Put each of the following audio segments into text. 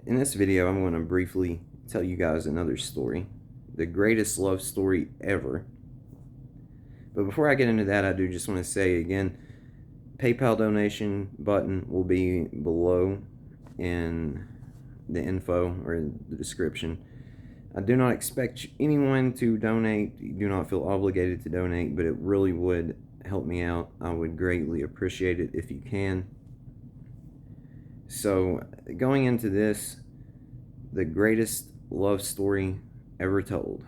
In this video, I'm going to briefly tell you guys another story, the greatest love story ever. But before I get into that, I do just want to say again, PayPal donation button will be below in the info or in the description. I do not expect anyone to donate. You do not feel obligated to donate, but it really would help me out. I would greatly appreciate it if you can. So, going into this, the greatest love story ever told.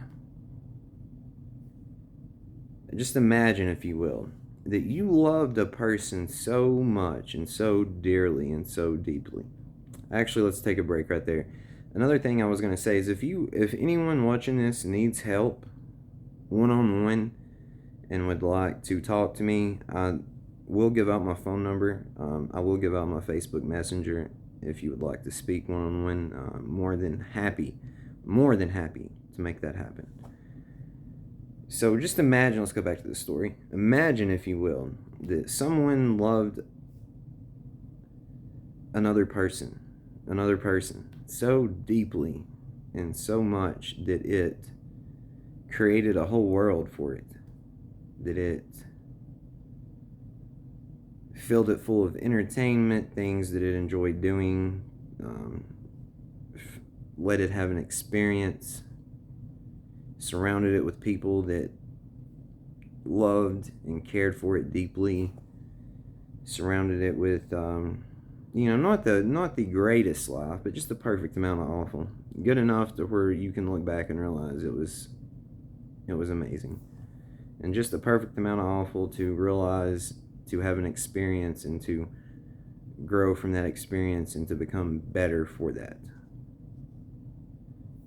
Just imagine, if you will, that you loved a person so much and so dearly and so deeply. Actually, let's take a break right there. Another thing I was going to say is if anyone watching this needs help one-on-one and would like to talk to me, I will give out my phone number. I will give out my Facebook Messenger if you would like to speak one-on-one. More than happy to make that happen. So just imagine, let's go back to the story. Imagine, if you will, that someone loved another person so deeply and so much that it created a whole world for it, that it filled it full of entertainment, things that it enjoyed doing, let it have an experience, surrounded it with people that loved and cared for it deeply, surrounded it with not the greatest life, but just the perfect amount of awful, good enough to where you can look back and realize it was amazing, and just the perfect amount of awful to realize, to have an experience and to grow from that experience and to become better for that,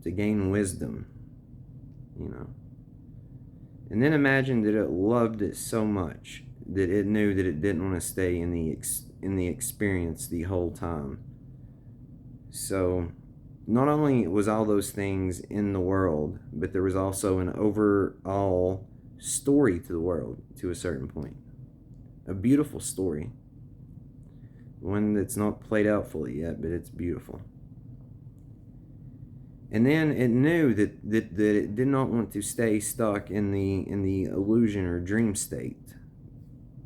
to gain wisdom, and then imagine that it loved it so much that it knew that it didn't want to stay in the experience the whole time. So not only was all those things in the world, but there was also an overall story to the world to a certain point. A beautiful story. One that's not played out fully yet, but it's beautiful. And then it knew that it did not want to stay stuck in the illusion or dream state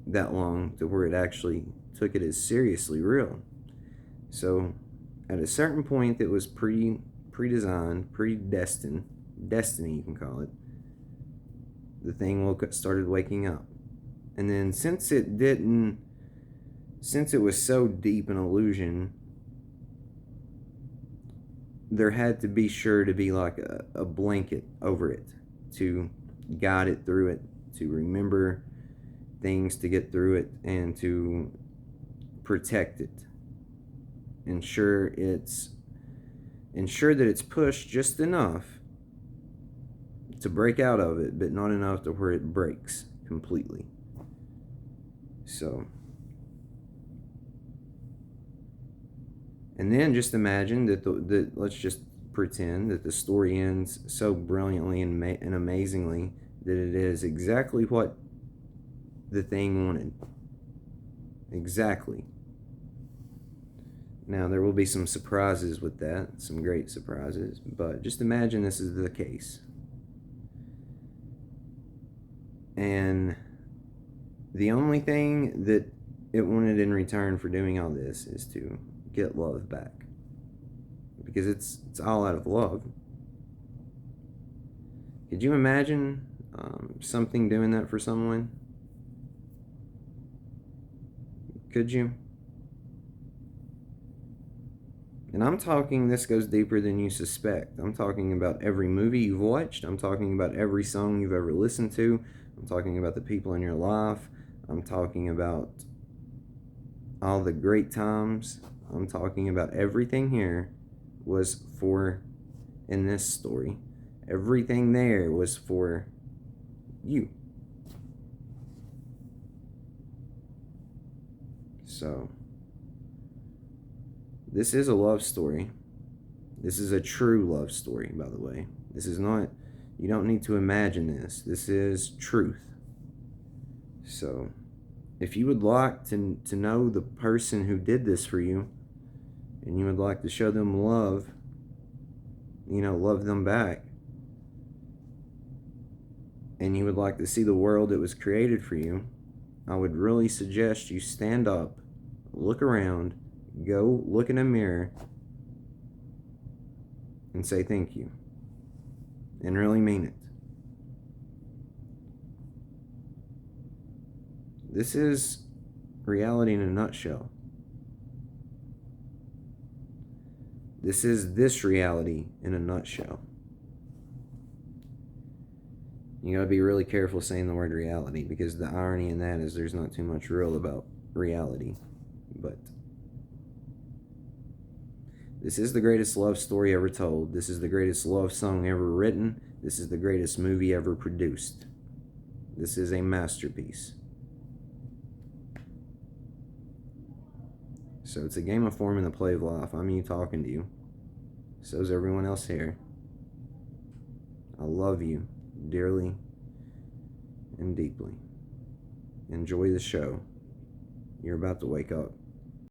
that long, to where it actually took it as seriously real. So at a certain point that was predesigned, predestined, destiny you can call it, the thing started waking up. And then since it was so deep an illusion, there had to be sure to be like a blanket over it to guide it through it, to remember things to get through it, and to protect it. Ensure that it's pushed just enough to break out of it, but not enough to where it breaks completely. So, and then just imagine that let's just pretend that the story ends so brilliantly and amazingly that it is exactly what the thing wanted. Exactly. Now, there will be some surprises with that, some great surprises, but just imagine this is the case. And the only thing that it wanted in return for doing all this is to get love back, because it's all out of love. Could you imagine something doing that for someone? Could you? And I'm talking, this goes deeper than you suspect. I'm talking about every movie you've watched. I'm talking about every song you've ever listened to. I'm talking about the people in your life. I'm talking about all the great times. I'm talking about everything here was for, in this story, everything there was for you. So, this is a love story. This is a true love story, by the way. This is not, you don't need to imagine this. This is truth. So, if you would like to know the person who did this for you, and you would like to show them love, love them back, and you would like to see the world that was created for you, I would really suggest you stand up, look around, go look in a mirror, and say thank you. And really mean it. This is reality in a nutshell. This is this reality in a nutshell. You gotta be really careful saying the word reality, because the irony in that is there's not too much real about reality. But this is the greatest love story ever told. This is the greatest love song ever written. This is the greatest movie ever produced. This is a masterpiece. So it's a game of form and the play of life. I'm you talking to you. So's everyone else here. I love you dearly and deeply. Enjoy the show. You're about to wake up.